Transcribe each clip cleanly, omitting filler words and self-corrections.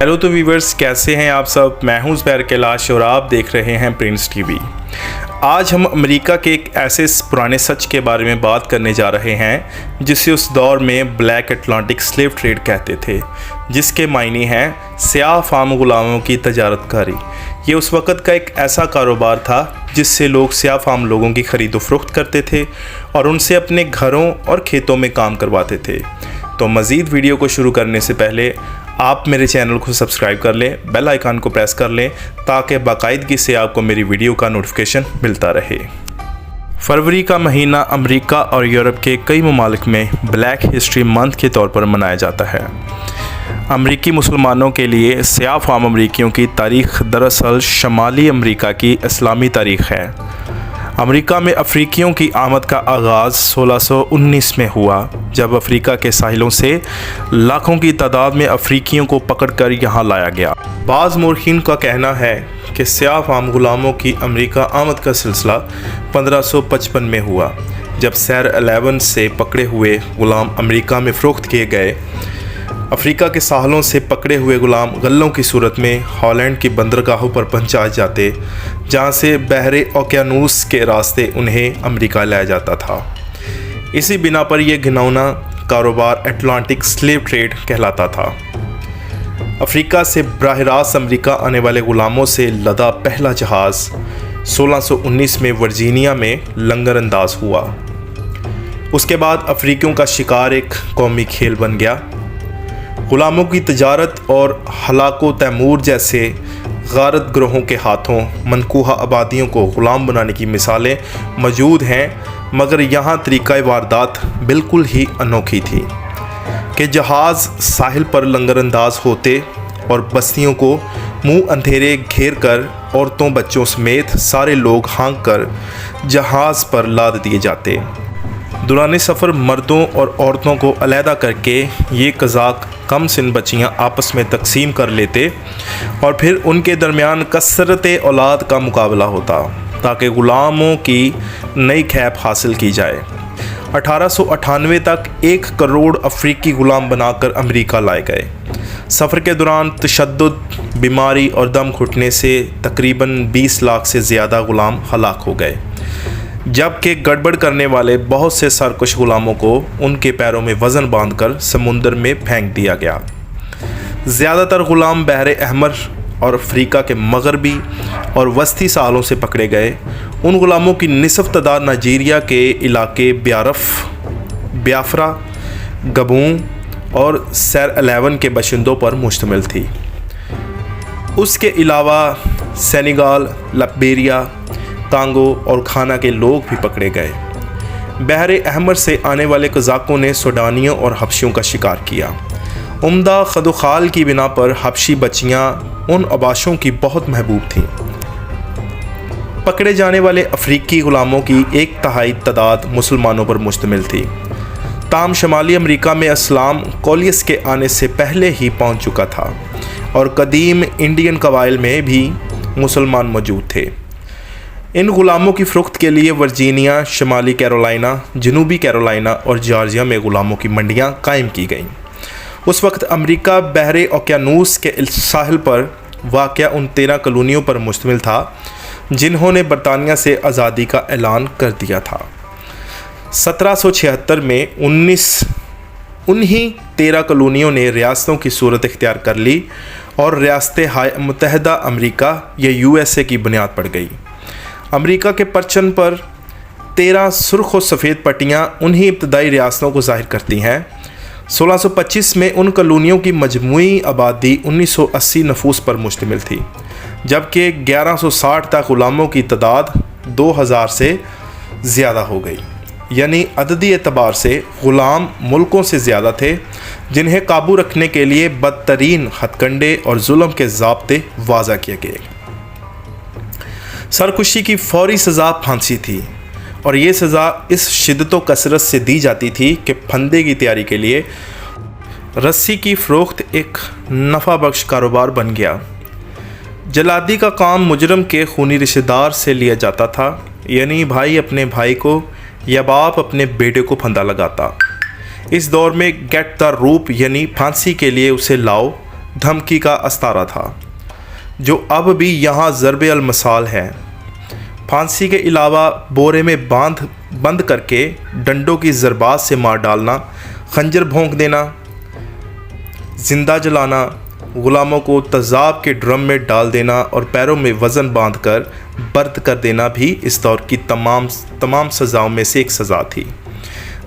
Hello तो viewers, कैसे हैं आप सब। मैं हूं ज़ुबैर कैलाश और आप देख रहे हैं प्रिंस टीवी। आज हम अमेरिका के एक ऐसे पुराने सच के बारे में बात करने जा रहे हैं जिसे उस दौर में ब्लैक अटलांटिक स्लेव ट्रेड कहते थे, जिसके मायने हैं स्याह फार्म गुलामों की तजारतकारी। ये उस वक़्त का एक ऐसा कारोबार था जिससे लोग स्याह फार्म लोगों की ख़रीदो फ़रोख्त करते थे और उनसे अपने घरों और खेतों में काम करवाते थे। तो मज़ीद वीडियो को शुरू करने से पहले आप मेरे चैनल को सब्सक्राइब कर लें, बेल आइकन को प्रेस कर लें ताकि बाकायदगी से आपको मेरी वीडियो का नोटिफिकेशन मिलता रहे। फरवरी का महीना अमेरिका और यूरोप के कई ममालिक में ब्लैक हिस्ट्री मंथ के तौर पर मनाया जाता है। अमरीकी मुसलमानों के लिए स्याह फार्म अमरीकियों की तारीख़ दरअसल शमाली अमरीका की इस्लामी तारीख़ है। अमेरिका में अफ्रीकियों की आमद का आगाज़ 1619 में हुआ, जब अफ्रीका के साहिलों से लाखों की तादाद में अफ्रीकियों को पकड़कर यहाँ लाया गया। बाज़ मौरखीन का कहना है कि स्याह फार्म गुलामों की अमेरिका आमद का सिलसिला 1555 में हुआ, जब सैर 11 से पकड़े हुए गुलाम अमेरिका में फ़रोख्त किए गए। अफ्रीका के साहलों से पकड़े हुए गुलाम गल्लों की सूरत में हॉलैंड की बंदरगाहों पर पहुंचाए जाते, जहां से बहरे ओकियानूस के रास्ते उन्हें अमेरिका लाया जाता था। इसी बिना पर यह घिनौना कारोबार अटलांटिक स्लेव ट्रेड कहलाता था। अफ्रीका से बराह रास्त अमेरिका आने वाले गुलामों से लदा पहला जहाज़ 1619 में वर्जीनिया में लंगर अंदाज हुआ। उसके बाद अफ्रीकियों का शिकार एक कौमी खेल बन गया। गुलामों की तजारत और हलाको तैमूर जैसे गारत ग्रोहों के हाथों मनकूहा आबादियों को ग़ुलाम बनाने की मिसालें मौजूद हैं, मगर यहाँ तरीक़ा वारदात बिल्कुल ही अनोखी थी कि जहाज़ साहिल पर लंगर अंदाज होते और बस्तियों को मुंह अंधेरे घेर कर औरतों बच्चों समेत सारे लोग हाँक कर जहाज़ पर लाद दिए जाते। दौरान सफ़र मर्दों और औरतों को अलहदा करके ये कज़ाक कम सिन बच्चियाँ आपस में तकसीम कर लेते और फिर उनके दरमियान कसरत औलाद का मुकाबला होता ताकि ग़ुलामों की नई खैप हासिल की जाए। 1898 तक 1 करोड़ अफ्रीकी ग़ुलाम बनाकर अमेरिका लाए गए। सफ़र के दौरान तशद्दुद, बीमारी और दम घुटने से तकरीबन 20 लाख से ज़्यादा ग़ुलाम हलाक हो गए, जबकि गड़बड़ करने वाले बहुत से सरकश ग़ुलामों को उनके पैरों में वज़न बांधकर समुंदर में फेंक दिया गया। ज़्यादातर ग़ुलाम बहरे अहमर और अफ्रीका के मगरबी और वस्ती सालों से पकड़े गए। उन ग़ुलामों की निसफ तादाद नाइजीरिया के इलाके बियाफ्रा, गबून और सैर 11 के बशिंदों पर मुश्तमिल थी। उसके अलावा सेनेगाल, लाइबेरिया, कांगो और घाना के लोग भी पकड़े गए। बहरे अहमर से आने वाले कज़ाकों ने सूडानियों और हबशियों का शिकार किया। उम्दा खदोखाल की बिना पर हबशी बच्चियाँ उन अबाशों की बहुत महबूब थीं। पकड़े जाने वाले अफ्रीकी ग़ुलामों की 1/3 तादाद मुसलमानों पर मुश्तमिल थी। ताम शमाली अमेरिका में इस्लाम कोलियस के आने से पहले ही पहुँच चुका था और कदीम इंडियन कबाइल में भी मुसलमान मौजूद थे। इन ग़ुलामों की फ़रोख्त के लिए वर्जीनिया, शमाली कैरोलिना, जनूबी कैरोलिना और जॉर्जिया में ग़ुलामों की मंडियाँ कायम की गईं। उस वक्त अमेरिका बहरे ओकियानूस के साहिल पर वाक़या उन 13 कॉलोनियों पर मुश्तमिल था जिन्होंने बरतानिया से आज़ादी का ऐलान कर दिया था। 1776 में उन्हीं 13 कॉलोनियों ने रियासतों की सूरत इख्तियार कर ली और रियासत मुत्तहिदा अमेरिका या USA की बुनियाद पड़ गई। अमेरिका के परचम पर 13 सुर्ख और सफ़ेद पट्टियाँ उन्हीं इब्तदाई रियासतों को ज़ाहिर करती हैं। 1625 में उन कॉलोनियों की मजमूई आबादी 1980 नफूस पर मुश्तमिल थी, जबकि 1160 तक ग़ुलामों की तादाद 2000 से ज़्यादा हो गई। यानी अददी एतबार से ग़ुलाम मुल्कों से ज़्यादा थे, जिन्हें काबू रखने के लिए बदतरीन हथकंडे और जुल्म के ज़ाब्ते वाज़ा किए गए। सरकुशी की फौरी सज़ा फांसी थी और ये सज़ा इस शिद्दत व कसरत से दी जाती थी कि फंदे की तैयारी के लिए रस्सी की फ़रोख्त एक नफ़ा बख्श कारोबार बन गया। जलादी का काम मुजरम के खूनी रिश्तेदार से लिया जाता था, यानी भाई अपने भाई को या बाप अपने बेटे को फंदा लगाता। इस दौर में गेट द रूप यानी फांसी के लिए उसे लाओ دھمکی کا استارہ تھا، جو اب بھی یہاں ضرب المثال ہے۔ پھانسی کے علاوہ بورے میں بند کر کے ڈنڈوں کی ضربات سے مار ڈالنا، خنجر بھونک دینا، زندہ جلانا، غلاموں کو تیزاب کے ڈرم میں ڈال دینا اور پیروں میں وزن باندھ کر برد کر دینا بھی اس دور کی تمام سزاؤں میں سے ایک سزا تھی۔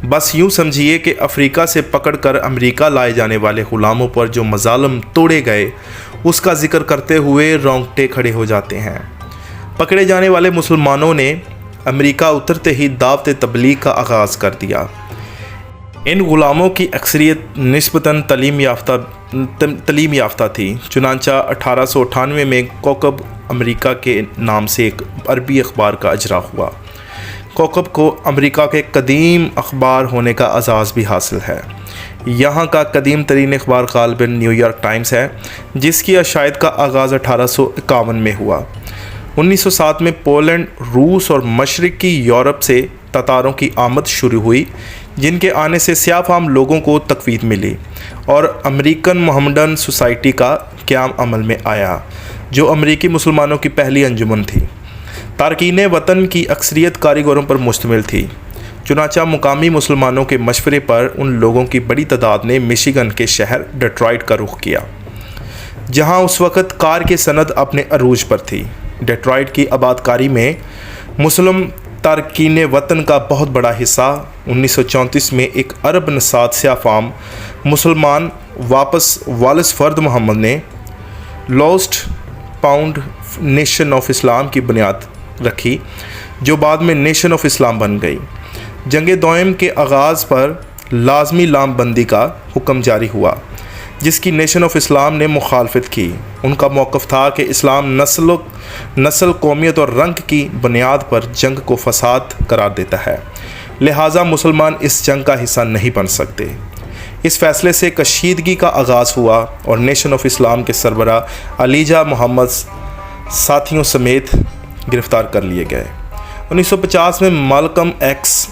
بس یوں سمجھیے کہ افریقہ سے پکڑ کر امریکہ لائے جانے والے غلاموں پر جو مظالم توڑے گئے، اس کا ذکر کرتے ہوئے رونگٹے کھڑے ہو جاتے ہیں۔ پکڑے جانے والے مسلمانوں نے امریکہ اترتے ہی دعوت تبلیغ کا آغاز کر دیا۔ ان غلاموں کی اکثریت نسبتاً تعلیم یافتہ تھی، چنانچہ 1898 میں کوکب امریکہ کے نام سے ایک عربی اخبار کا اجرا ہوا۔ کوکب کو امریکہ کے قدیم اخبار ہونے کا اعزاز بھی حاصل ہے۔ یہاں کا قدیم ترین اخبار غالباً نیو یارک ٹائمز ہے، جس کی اشاعت کا آغاز 1851 میں ہوا۔ 1907 میں پولینڈ، روس اور مشرقی یورپ سے تاتاروں کی آمد شروع ہوئی، جن کے آنے سے سیاہ فام لوگوں کو تقویت ملی اور امریکن محمڈن سوسائٹی کا قیام عمل میں آیا، جو امریکی مسلمانوں کی پہلی انجمن تھی۔ تارکین وطن کی اکثریت کاریگروں پر مشتمل تھی، چنانچہ مقامی مسلمانوں کے مشورے پر ان لوگوں کی بڑی تعداد نے مشیگن کے شہر ڈیٹرائٹ کا رخ کیا، جہاں اس وقت کار کی صنعت اپنے عروج پر تھی۔ ڈیٹرائٹ کی آباد کاری میں مسلم تارکین وطن کا بہت بڑا حصہ 1934 میں ایک عرب نژاد سیاہ فام مسلمان والس فرد محمد نے لوسٹ پاؤنڈ نیشن آف اسلام کی بنیاد رکھی، جو بعد میں نیشن آف اسلام بن گئی۔ جنگ دوئم کے آغاز پر لازمی لام بندی کا حکم جاری ہوا، جس کی نیشن آف اسلام نے مخالفت کی۔ ان کا موقف تھا کہ اسلام نسل، قومیت اور رنگ کی بنیاد پر جنگ کو فساد قرار دیتا ہے، لہٰذا مسلمان اس جنگ کا حصہ نہیں بن سکتے۔ اس فیصلے سے کشیدگی کا آغاز ہوا اور نیشن آف اسلام کے سربراہ علیجہ محمد ساتھیوں سمیت گرفتار کر لیے گئے۔ 1950 میں مالکم ایکس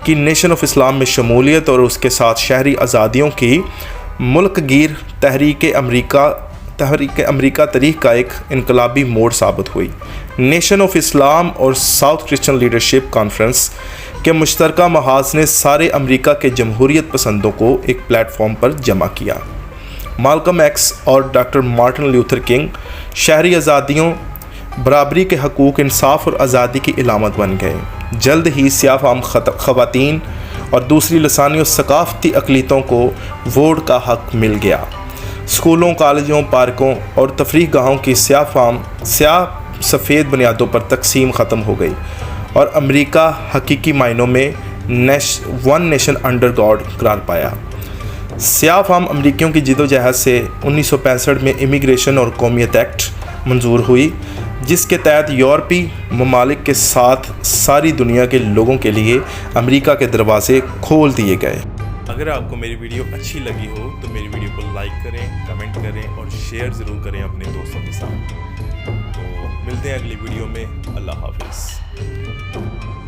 کی نیشن آف اسلام میں شمولیت اور اس کے ساتھ شہری آزادیوں کی ملک گیر تحریک امریکہ تحریک کا ایک انقلابی موڑ ثابت ہوئی۔ نیشن آف اسلام اور ساؤتھ کرسچن لیڈرشپ کانفرنس کے مشترکہ محاذ نے سارے امریکہ کے جمہوریت پسندوں کو ایک پلیٹ فارم پر جمع کیا۔ مالکم ایکس اور ڈاکٹر مارٹن لیوتھر کنگ شہری آزادیوں، برابری کے حقوق، انصاف اور آزادی کی علامت بن گئے۔ جلد ہی سیاہ فام خواتین اور دوسری لسانی اور ثقافتی اقلیتوں کو ووٹ کا حق مل گیا۔ اسکولوں، کالجوں، پارکوں اور تفریح گاہوں کی سیاہ سفید بنیادوں پر تقسیم ختم ہو گئی اور امریکہ حقیقی معنوں میں ون نیشن انڈر گاڈ قرار پایا۔ سیاہ فام امریکیوں کی جدوجہد سے 1965 میں امیگریشن اور قومیت ایکٹ منظور ہوئی، جس کے تحت یورپی ممالک کے ساتھ ساری دنیا کے لوگوں کے لیے امریکہ کے دروازے کھول دیے گئے۔ اگر آپ کو میری ویڈیو اچھی لگی ہو تو میری ویڈیو کو لائک کریں، کمنٹ کریں اور شیئر ضرور کریں اپنے دوستوں کے ساتھ۔ تو ملتے ہیں اگلی ویڈیو میں۔ اللہ حافظ۔